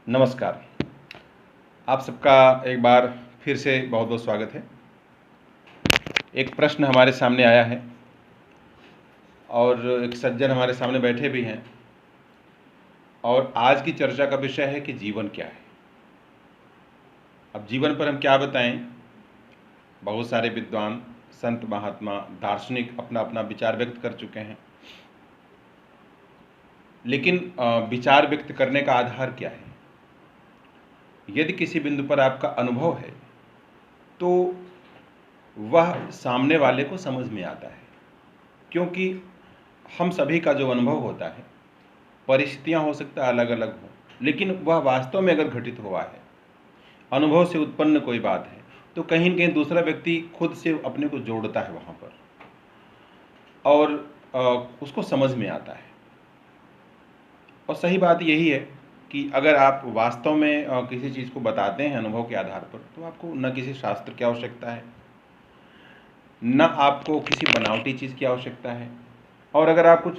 नमस्कार। आप सबका एक बार फिर से बहुत बहुत स्वागत है। एक प्रश्न हमारे सामने आया है और एक सज्जन हमारे सामने बैठे भी हैं और आज की चर्चा का विषय है कि जीवन क्या है। अब जीवन पर हम क्या बताएं। बहुत सारे विद्वान, संत, महात्मा, दार्शनिक अपना अपना विचार व्यक्त कर चुके हैं, लेकिन विचार व्यक्त करने का आधार क्या है। यदि किसी बिंदु पर आपका अनुभव है तो वह सामने वाले को समझ में आता है, क्योंकि हम सभी का जो अनुभव होता है, परिस्थितियां हो सकता है अलग अलग हो, लेकिन वह वास्तव में अगर घटित हुआ है, अनुभव से उत्पन्न कोई बात है, तो कहीं न कहीं दूसरा व्यक्ति खुद से अपने को जोड़ता है वहाँ पर और उसको समझ में आता है। और सही बात यही है कि अगर आप वास्तव में किसी चीज़ को बताते हैं अनुभव के आधार पर, तो आपको न किसी शास्त्र की आवश्यकता है, न आपको किसी बनावटी चीज़ की आवश्यकता है। और अगर आप कुछ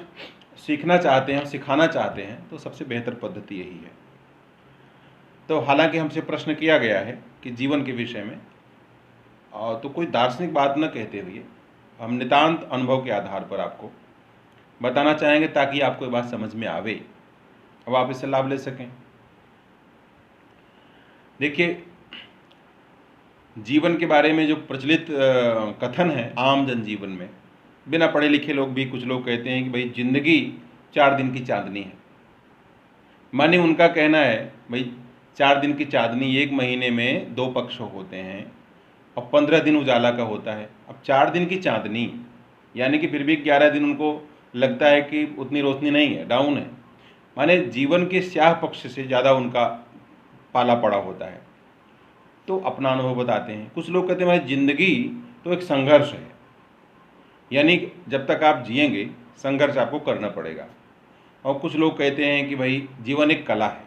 सीखना चाहते हैं और सिखाना चाहते हैं तो सबसे बेहतर पद्धति यही है। तो हालांकि हमसे प्रश्न किया गया है कि जीवन के विषय में, तो कोई दार्शनिक बात न कहते हुए हम नितांत अनुभव के आधार पर आपको बताना चाहेंगे, ताकि आपको ये बात समझ में आवे, अब आप इससे लाभ ले सकें। देखिए, जीवन के बारे में जो प्रचलित कथन है आम जनजीवन में, बिना पढ़े लिखे लोग भी कुछ लोग कहते हैं कि भाई जिंदगी 4 दिन की चांदनी है। माने उनका कहना है भाई 4 दिन की चांदनी, 1 महीने में 2 पक्ष होते हैं और 15 दिन उजाला का होता है। अब 4 दिन की चांदनी यानी कि फिर भी 11 दिन उनको लगता है कि उतनी रोशनी नहीं है, डाउन है। माने जीवन के स्याह पक्ष से ज़्यादा उनका पाला पड़ा होता है। तो अपना अनुभव बताते हैं। कुछ लोग कहते हैं भाई जिंदगी तो एक संघर्ष है, यानी जब तक आप जिएंगे संघर्ष आपको करना पड़ेगा। और कुछ लोग कहते हैं कि भाई जीवन एक कला है,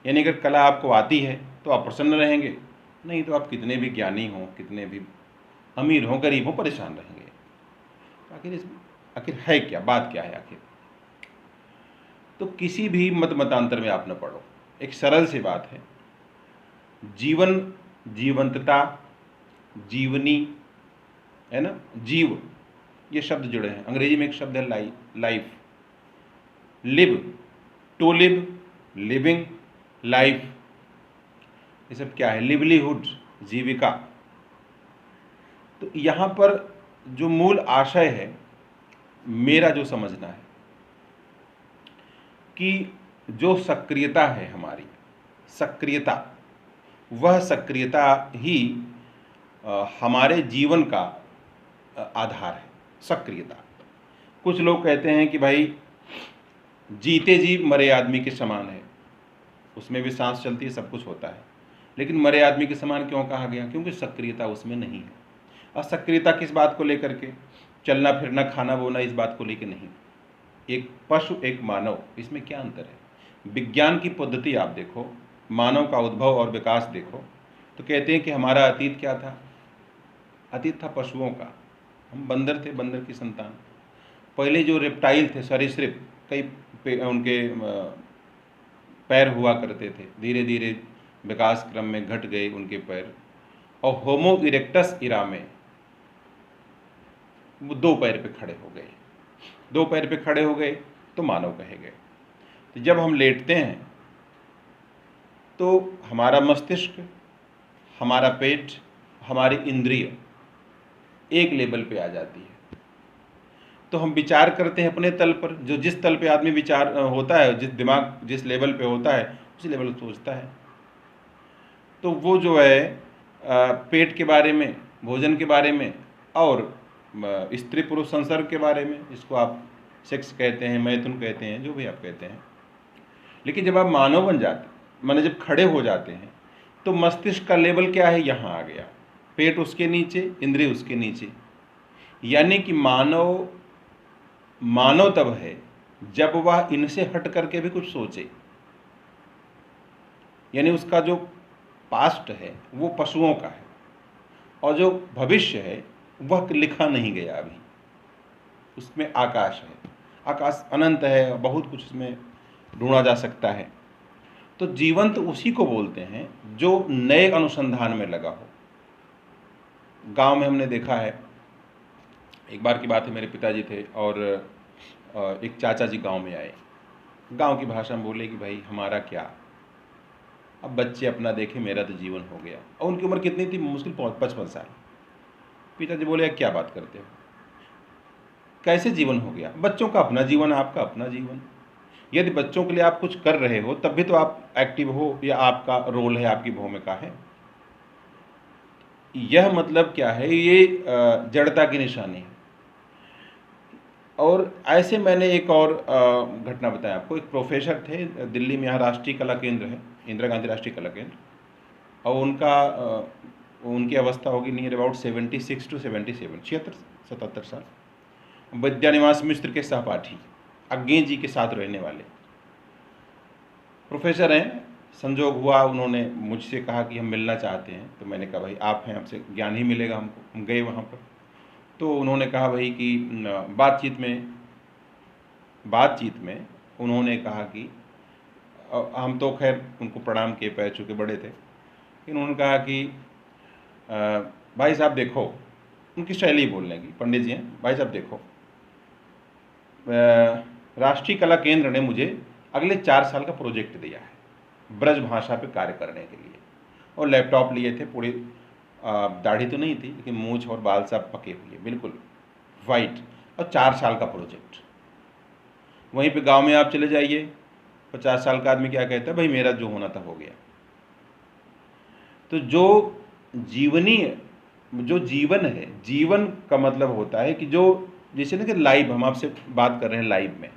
यानी अगर कला आपको आती है तो आप प्रसन्न रहेंगे, नहीं तो आप कितने भी ज्ञानी हों, कितने भी अमीर हों, गरीब हों, परेशान रहेंगे। आखिर है क्या, बात क्या है आखिर। तो किसी भी मत मतांतर में आप न पढ़ो, एक सरल सी बात है। जीवन, जीवंतता, जीवनी, है ना, जीव, ये शब्द जुड़े हैं। अंग्रेजी में एक शब्द है life, live, to live, living, life, ये सब क्या है, लिवलीहुड, जीविका। तो यहाँ पर जो मूल आशय है, मेरा जो समझना है कि जो सक्रियता है हमारी, सक्रियता, वह सक्रियता ही हमारे जीवन का आधार है। सक्रियता, कुछ लोग कहते हैं कि भाई जीते जी मरे आदमी के समान है, उसमें भी सांस चलती है, सब कुछ होता है, लेकिन मरे आदमी के समान क्यों कहा गया, क्योंकि सक्रियता उसमें नहीं है। और सक्रियता किस बात को लेकर के, चलना फिरना, खाना बोना, इस बात को लेकर नहीं। एक पशु, एक मानव, इसमें क्या अंतर है। विज्ञान की पद्धति आप देखो, मानव का उद्भव और विकास देखो, तो कहते हैं कि हमारा अतीत क्या था, अतीत था पशुओं का। हम बंदर थे, बंदर की संतान। पहले जो रेप्टाइल थे, सरीसृप, कई उनके पैर हुआ करते थे, धीरे धीरे विकास क्रम में घट गए उनके पैर, और होमो इरेक्टस इरा में वो 2 पैर पे खड़े हो गए। 2 पैर पे खड़े हो गए तो मानव कहे गए। तो जब हम लेटते हैं तो हमारा मस्तिष्क, हमारा पेट, हमारी इंद्रिय एक लेवल पे आ जाती है। तो हम विचार करते हैं अपने तल पर, जो जिस तल पे आदमी विचार होता है, जिस दिमाग जिस लेवल पे होता है, उसी लेवल पे सोचता है। तो वो जो है पेट के बारे में, भोजन के बारे में, और स्त्री पुरुष संसर्ग के बारे में, इसको आप सेक्स कहते हैं, मैथुन कहते हैं, जो भी आप कहते हैं। लेकिन जब आप मानव बन जाते, माने जब खड़े हो जाते हैं, तो मस्तिष्क का लेवल क्या है, यहाँ आ गया, पेट उसके नीचे, इंद्रिय उसके नीचे। यानी कि मानव मानव तब है जब वह इनसे हट करके भी कुछ सोचे। यानी उसका जो पास्ट है वो पशुओं का है, और जो भविष्य है वह लिखा नहीं गया अभी। उसमें आकाश है, आकाश अनंत है, बहुत कुछ उसमें ढूंढा जा सकता है। तो जीवंत उसी को बोलते हैं जो नए अनुसंधान में लगा हो। गांव में हमने देखा है, एक बार की बात है, मेरे पिताजी थे और एक चाचा जी गांव में आए। गांव की भाषा में बोले कि भाई हमारा क्या, अब बच्चे अपना देखे, मेरा तो जीवन हो गया। और उनकी उम्र कितनी थी? मुश्किल 55 साल। पिताजी बोले क्या बात करते हो, कैसे जीवन हो गया? बच्चों का अपना जीवन, आपका अपना जीवन। यदि बच्चों के लिए आप कुछ कर रहे हो तब भी तो आप एक्टिव हो, या आपका रोल है, आपकी भूमिका है। यह मतलब क्या है? ये जड़ता की निशानी है। और ऐसे मैंने एक और घटना बताया आपको। एक प्रोफेसर थे दिल्ली में, यहाँ राष्ट्रीय कला केंद्र है, इंदिरा गांधी राष्ट्रीय कला केंद्र, और उनकी अवस्था होगी नियर अबाउट 76 to 77, 76-77 साल। विद्यानिवास मिश्र के सहपाठी, अज्ञे जी के साथ रहने वाले प्रोफेसर हैं। संजोग हुआ, उन्होंने मुझसे कहा कि हम मिलना चाहते हैं। तो मैंने कहा भाई आप हैं, आपसे ज्ञान ही मिलेगा हमको। हम गए वहाँ पर, तो उन्होंने कहा भाई कि बातचीत में उन्होंने कहा कि हम तो खैर उनको प्रणाम किए, पैर छू के बड़े थे। उन्होंने कहा कि भाई साहब देखो, उनकी शैली बोलने की, पंडित जी हैं, भाई साहब देखो, राष्ट्रीय कला केंद्र ने मुझे अगले 4 साल का प्रोजेक्ट दिया है ब्रज भाषा पे कार्य करने के लिए। और लैपटॉप लिए थे, पूरी दाढ़ी तो नहीं थी लेकिन मूछ और बाल सब पके हुए, बिल्कुल वाइट, और 4 साल का प्रोजेक्ट। वहीं पे गांव में आप चले जाइए, 50 साल का आदमी क्या कहता है, भाई मेरा जो होना था हो गया। तो जो जीवन है, जीवन का मतलब होता है कि जो, जैसे ना कि लाइव, हम आपसे बात कर रहे हैं लाइव में,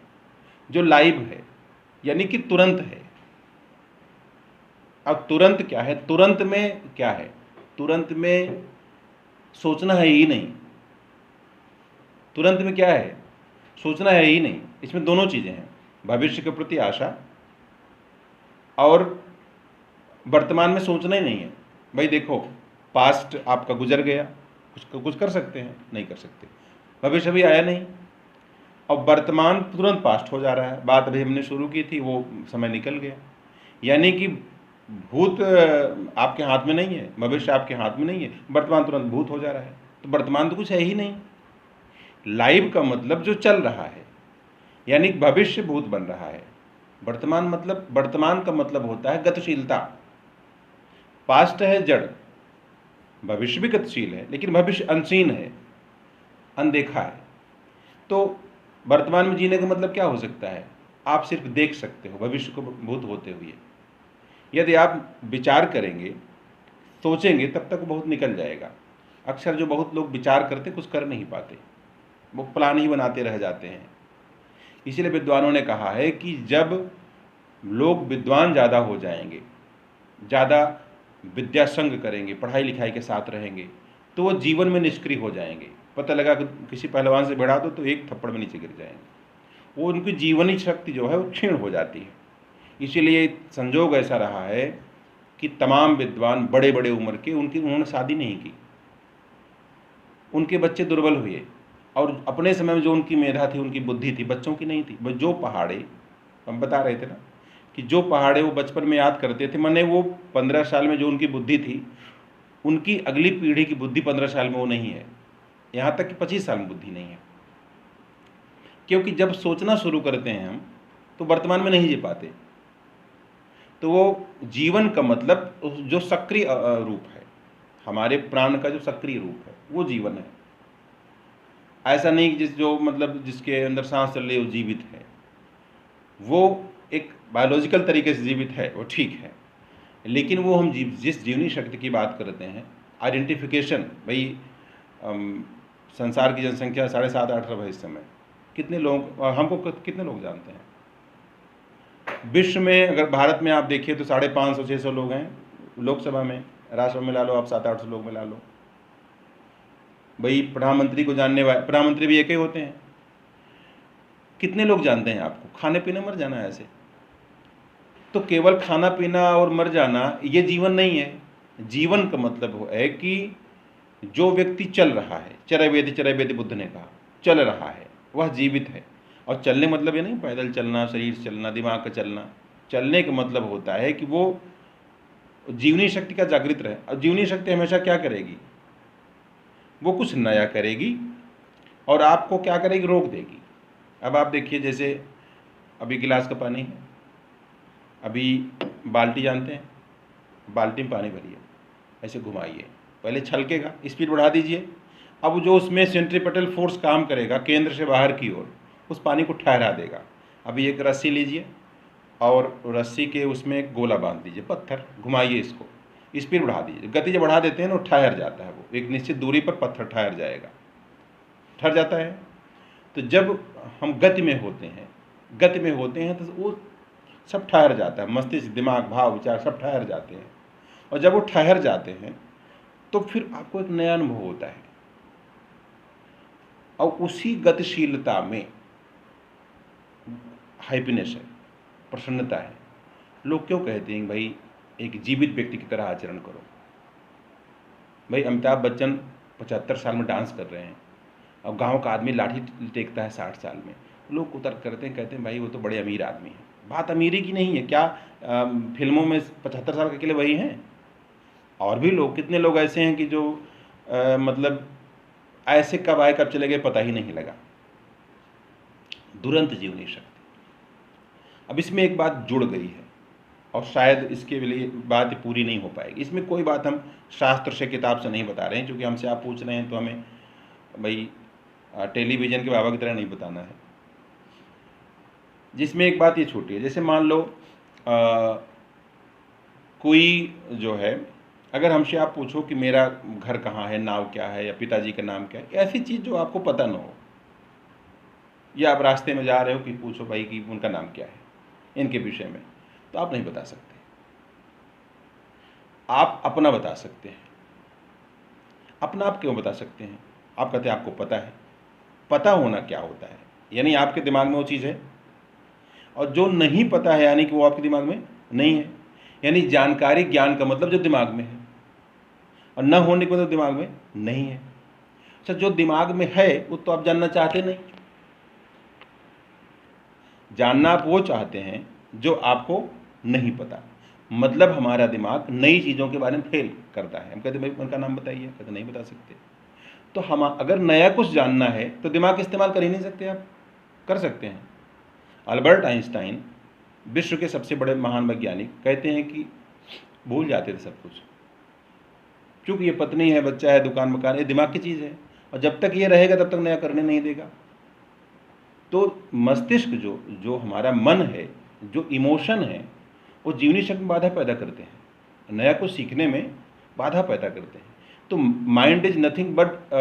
जो लाइव है यानी कि तुरंत है। अब तुरंत क्या है? तुरंत में क्या है? तुरंत में सोचना है ही नहीं। तुरंत में क्या है? सोचना है ही नहीं। इसमें दोनों चीज़ें हैं, भविष्य के प्रति आशा और वर्तमान में सोचना ही नहीं है। भाई देखो, पास्ट आपका गुजर गया, कुछ कर सकते हैं? नहीं कर सकते। भविष्य अभी आया नहीं, और वर्तमान तुरंत पास्ट हो जा रहा है। बात अभी हमने शुरू की थी, वो समय निकल गया। यानी कि भूत आपके हाथ में नहीं है, भविष्य आपके हाथ में नहीं है, वर्तमान तुरंत भूत हो जा रहा है। तो वर्तमान तो कुछ है ही नहीं। लाइव का मतलब जो चल रहा है, यानी भविष्य भूत बन रहा है। वर्तमान का मतलब होता है गतिशीलता। पास्ट है जड़, भविष्य भी गतिशील है, लेकिन भविष्य अनसीन है, अनदेखा है। तो वर्तमान में जीने का मतलब क्या हो सकता है? आप सिर्फ देख सकते हो भविष्य को भूत होते हुए। यदि आप विचार करेंगे, सोचेंगे, तब तक बहुत निकल जाएगा। अक्सर जो बहुत लोग विचार करते कुछ कर नहीं पाते, वो प्लान ही बनाते रह जाते हैं। इसीलिए विद्वानों ने कहा है कि जब लोग विद्वान ज़्यादा हो जाएंगे, ज़्यादा विद्या संग करेंगे, पढ़ाई लिखाई के साथ रहेंगे, तो वो जीवन में निष्क्रिय हो जाएंगे। पता लगा कि किसी पहलवान से भिड़ा दो तो एक थप्पड़ में नीचे गिर जाएंगे। वो उनकी जीवनी शक्ति जो है वो क्षीण हो जाती है। इसीलिए संजोग ऐसा रहा है कि तमाम विद्वान बड़े बड़े उम्र के, उन्होंने शादी नहीं की, उनके बच्चे दुर्बल हुए, और अपने समय में जो उनकी मेधा थी, उनकी बुद्धि थी, बच्चों की नहीं थी। जो पहाड़े हम बता रहे थे ना, कि जो पहाड़े वो बचपन में याद करते थे, मैंने वो 15 साल में जो उनकी बुद्धि थी, उनकी अगली पीढ़ी की बुद्धि 15 साल में वो नहीं है, यहाँ तक कि 25 साल में बुद्धि नहीं है। क्योंकि जब सोचना शुरू करते हैं हम, तो वर्तमान में नहीं जी पाते। तो वो जीवन का मतलब जो सक्रिय रूप है, हमारे प्राण का जो सक्रिय रूप है, वो जीवन है। ऐसा नहीं कि जिसके अंदर सांस चल रही है वो जीवित है। वो एक बायोलॉजिकल तरीके से जीवित है, वो ठीक है, लेकिन वो हम जिस जीवनी शक्ति की बात करते हैं, आइडेंटिफिकेशन, भाई संसार की जनसंख्या 7.5-8 अरब है इस समय। कितने लोग, हमको कितने लोग जानते हैं? विश्व में अगर भारत में आप देखिए तो 550-600 लोग हैं लोकसभा में, राज्यसभा में ला लो आप 700-800 लोग में ला लो। भाई प्रधानमंत्री को जानने वाले, प्रधानमंत्री भी एक ही होते हैं। कितने लोग जानते हैं आपको? खाने पीने मर जाना ऐसे। तो केवल खाना पीना और मर जाना ये जीवन नहीं है। जीवन का मतलब है कि जो व्यक्ति चल रहा है, चरैवेति बुद्ध ने कहा, चल रहा है, वह जीवित है। और चलने मतलब ये नहीं पैदल चलना, शरीर से चलना, दिमाग का चलना, चलने का मतलब होता है कि वो जीवनी शक्ति का जागृत रहे। और जीवनी शक्ति हमेशा क्या करेगी, वो कुछ नया करेगी और आपको क्या करेगी, रोक देगी। अब आप देखिए, जैसे अभी गिलास का पानी है, अभी बाल्टी जानते हैं, बाल्टी में पानी भरिए, ऐसे घुमाइए, पहले छलकेगा, स्पीड बढ़ा दीजिए। अब जो उसमें सेंट्रीपेटल फोर्स काम करेगा केंद्र से बाहर की ओर, उस पानी को ठहरा देगा। अभी एक रस्सी लीजिए और रस्सी के उसमें एक गोला बांध दीजिए, पत्थर घुमाइए, इसको स्पीड बढ़ा दीजिए। गति जब बढ़ा देते हैं ना, ठहर जाता है, वो एक निश्चित दूरी पर पत्थर ठहर जाएगा, ठहर जाता है। तो जब हम गति में होते हैं तो वो सब ठहर जाता है, मस्तिष्क, दिमाग, भाव, विचार सब ठहर जाते हैं। और जब वो ठहर जाते हैं तो फिर आपको एक नया अनुभव होता है। और उसी गतिशीलता में हैप्पीनेस है, प्रसन्नता है। लोग क्यों कहते हैं भाई एक जीवित व्यक्ति की तरह आचरण करो। भाई अमिताभ बच्चन 75 साल में डांस कर रहे हैं, अब गांव का आदमी लाठी टेकता है 60 साल में, लोग उतर करते हैं, कहते हैं भाई वो तो बड़े अमीर आदमी हैं। बात अमीरी की नहीं है, क्या फिल्मों में 75 साल के अकेले वही हैं? और भी लोग, कितने लोग ऐसे हैं कि जो मतलब ऐसे कब आए कब चले गए पता ही नहीं लगा। दुरंत जीवनी शक्ति। अब इसमें एक बात जुड़ गई है और शायद इसके लिए बात पूरी नहीं हो पाएगी। इसमें कोई बात हम शास्त्र से, किताब से नहीं बता रहे हैं, क्योंकि हमसे आप पूछ रहे हैं तो हमें भाई टेलीविज़न के बाबा की तरह नहीं बताना है। जिसमें एक बात ये छोटी है, जैसे मान लो कोई जो है, अगर हमसे आप पूछो कि मेरा घर कहाँ है, नाम क्या है, या पिताजी का नाम क्या है, ऐसी चीज़ जो आपको पता ना हो, या आप रास्ते में जा रहे हो कि पूछो भाई कि उनका नाम क्या है, इनके विषय में, तो आप नहीं बता सकते। आप अपना बता सकते हैं। अपना आप क्यों बता सकते हैं? आप कहते हैं आपको पता है। पता होना क्या होता है? यानी आपके दिमाग में वो चीज़ है, और जो नहीं पता है यानी कि वो आपके दिमाग में नहीं है। यानी जानकारी, ज्ञान का मतलब जो दिमाग में है, और न होने के मतलब दिमाग में नहीं है। अच्छा, जो दिमाग में है वो तो आप जानना चाहते नहीं। जानना आप वो चाहते हैं जो आपको नहीं पता। मतलब हमारा दिमाग नई चीज़ों के बारे में फेल करता है। हम कहते भाई उनका नाम बताइए, कहते नहीं बता सकते। तो हम अगर नया कुछ जानना है तो दिमाग इस्तेमाल कर ही नहीं सकते। आप कर सकते हैं। अल्बर्ट आइंस्टाइन, विश्व के सबसे बड़े महान वैज्ञानिक, कहते हैं कि भूल जाते थे सब कुछ, क्योंकि ये पत्नी है, बच्चा है, दुकान मकान, ये दिमाग की चीज़ है, और जब तक ये रहेगा तब तक नया करने नहीं देगा। तो मस्तिष्क जो जो हमारा मन है, जो इमोशन है, वो जीवनी शक्ति में बाधा पैदा करते हैं, नया कुछ सीखने में बाधा पैदा करते हैं। तो mind is nothing but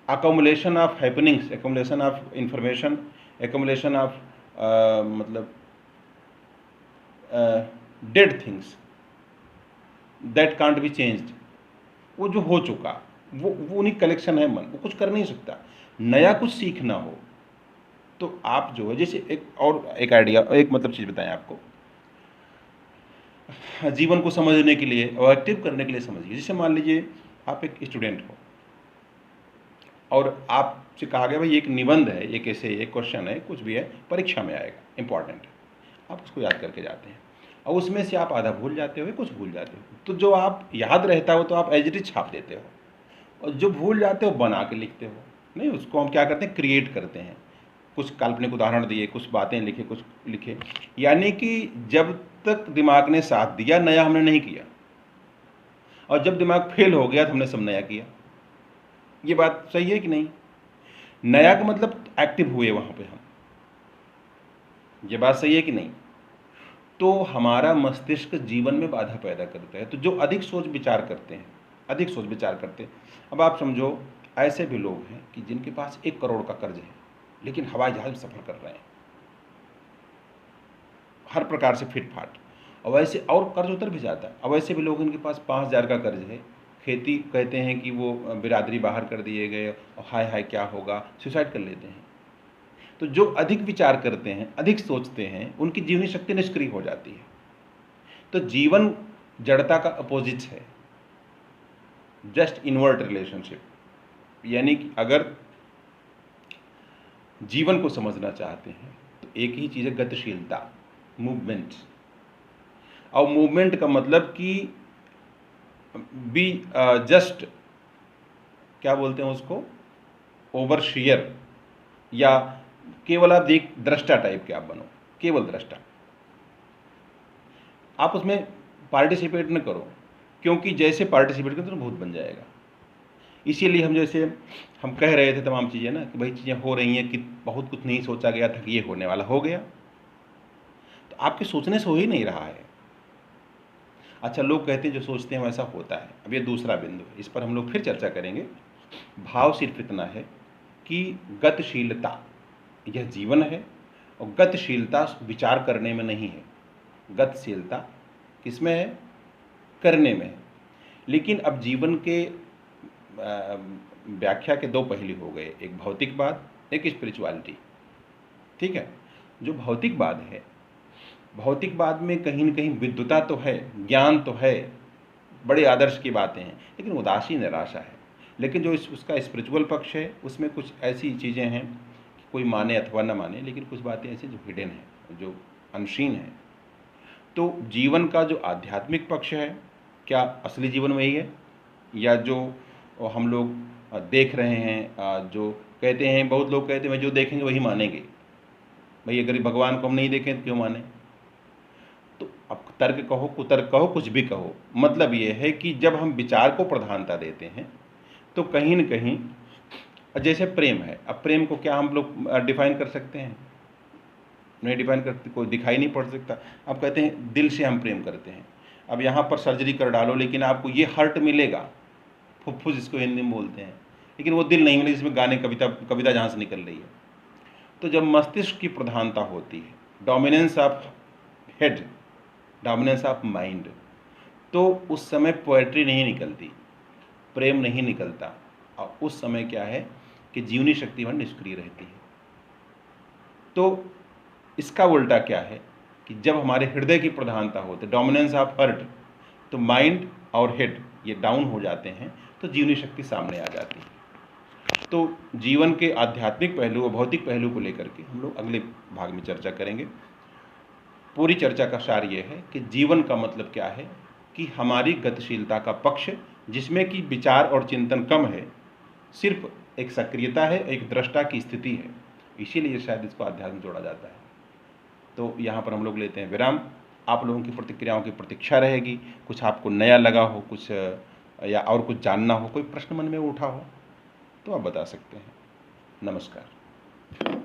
accumulation of happenings, accumulation of information, accumulation of मतलब dead things that can't be changed. वो जो हो चुका वो उन्हीं कलेक्शन है। मन वो कुछ कर नहीं सकता। नया कुछ सीखना हो तो आप जो है, जैसे एक आइडिया, एक मतलब चीज़ बताएं आपको, जीवन को समझने के लिए और एक्टिव करने के लिए समझिए। जैसे मान लीजिए आप एक स्टूडेंट हो और आपसे कहा गया भाई एक निबंध है, एक ऐसे एक क्वेश्चन है, कुछ भी है, परीक्षा में आएगा, इंपॉर्टेंट है, आप उसको याद करके जाते हैं और उसमें से आप आधा भूल जाते हो, कुछ भूल जाते हो। तो जो आप याद रहता हो तो आप एज इट इज छाप देते हो, और जो भूल जाते हो बना के लिखते हो। नहीं, उसको हम क्या करते हैं, क्रिएट करते हैं। कुछ काल्पनिक उदाहरण दिए, कुछ बातें लिखे, कुछ लिखे। यानी कि जब तक दिमाग ने साथ दिया, नया हमने नहीं किया, और जब दिमाग फेल हो गया तो हमने सब नया किया। ये बात सही है कि नहीं? नया का मतलब एक्टिव हुए वहां पे हम। ये बात सही है कि नहीं? तो हमारा मस्तिष्क जीवन में बाधा पैदा करता है। तो जो अधिक सोच विचार करते हैं, अधिक सोच विचार करते हैं। अब आप समझो, ऐसे भी लोग हैं कि जिनके पास 1 करोड़ का कर्ज है, लेकिन हवाई जहाज में सफर कर रहे हैं, हर प्रकार से फिट फाट, और वैसे और कर्ज उतर भी जाता है। अब ऐसे भी लोग, इनके पास 5,000 का कर्ज है, खेती कहते हैं कि वो बिरादरी बाहर कर दिए गए, और हाय हाय क्या होगा, सुसाइड कर लेते हैं। तो जो अधिक विचार करते हैं, अधिक सोचते हैं, उनकी जीवनी शक्ति निष्क्रिय हो जाती है। तो जीवन जड़ता का अपोजिट है, जस्ट इनवर्ट रिलेशनशिप। यानी कि अगर जीवन को समझना चाहते हैं तो एक ही चीज़ है, गतिशीलता, मूवमेंट। और मूवमेंट का मतलब कि बी जस्ट क्या बोलते हैं उसको, ओवरशियर, या केवल आप देख दृष्टा टाइप के आप बनो, केवल दृष्टा। आप उसमें पार्टिसिपेट न करो, क्योंकि जैसे पार्टिसिपेट करो तो भूत बन जाएगा। इसीलिए हम जैसे हम कह रहे थे तमाम चीज़ें ना कि भाई चीज़ें हो रही हैं कि बहुत कुछ नहीं सोचा गया था कि ये होने वाला हो गया, तो आपके सोचने से हो ही नहीं रहा है। अच्छा, लोग कहते हैं जो सोचते हैं वैसा होता है। अब ये दूसरा बिंदु है, इस पर हम लोग फिर चर्चा करेंगे। भाव सिर्फ इतना है कि गतिशीलता यह जीवन है, और गतिशीलता विचार करने में नहीं है, गतिशीलता किसमें है, करने में है। लेकिन अब जीवन के व्याख्या के दो पहलू हो गए, एक भौतिकवाद, एक स्पिरिचुअलिटी। ठीक है, जो भौतिकवाद है, भौतिकवाद में कहीं न कहीं विद्वता तो है, ज्ञान तो है, बड़े आदर्श की बातें हैं, लेकिन उदासी निराशा है। लेकिन जो उसका स्पिरिचुअल पक्ष है, उसमें कुछ ऐसी चीज़ें हैं कि कोई माने अथवा न माने, लेकिन कुछ बातें ऐसी जो हिडन हैं, जो अनसीन हैं। तो जीवन का जो आध्यात्मिक पक्ष है, क्या असली जीवन में ही है, या जो हम लोग देख रहे हैं, जो कहते हैं, बहुत लोग कहते हैं जो देखेंगे वही मानेंगे। भाई अगर भगवान को हम नहीं देखें तो क्यों माने? तो अब तर्क कहो, कुतर्क कहो, कुछ भी कहो, मतलब ये है कि जब हम विचार को प्रधानता देते हैं तो कहीं न कहीं, जैसे प्रेम है, अब प्रेम को क्या हम लोग डिफाइन कर सकते हैं? नहीं डिफाइन करते, कोई दिखाई नहीं पड़ सकता। अब कहते हैं दिल से हम प्रेम करते हैं। अब यहाँ पर सर्जरी कर डालो, लेकिन आपको ये हर्ट मिलेगा, फुफ्फुस इसको हिंदी में बोलते हैं, लेकिन वो दिल नहीं मिले जिसमें गाने कविता जहाँ से निकल रही है। तो जब मस्तिष्क की प्रधानता होती है, dominance of head, dominance of mind, तो उस समय पोएट्री नहीं निकलती, प्रेम नहीं निकलता, और उस समय क्या है कि जीवनी शक्ति वहाँ निष्क्रिय रहती है। तो इसका उल्टा क्या है कि जब हमारे हृदय की प्रधानता होती है, डोमिनेंस ऑफ हार्ट, तो माइंड और हेड ये डाउन हो जाते हैं, तो जीवनी शक्ति सामने आ जाती है। तो जीवन के आध्यात्मिक पहलू और भौतिक पहलू को लेकर के हम लोग अगले भाग में चर्चा करेंगे। पूरी चर्चा का सार ये है कि जीवन का मतलब क्या है, कि हमारी गतिशीलता का पक्ष, जिसमें कि विचार और चिंतन कम है, सिर्फ एक सक्रियता है, एक दृष्टा की स्थिति है। इसीलिए शायद इसको अध्यात्म जोड़ा जाता है। तो यहाँ पर हम लोग लेते हैं विराम। आप लोगों की प्रतिक्रियाओं की प्रतीक्षा रहेगी। कुछ आपको नया लगा हो, कुछ या और कुछ जानना हो, कोई प्रश्न मन में उठा हो तो आप बता सकते हैं। नमस्कार।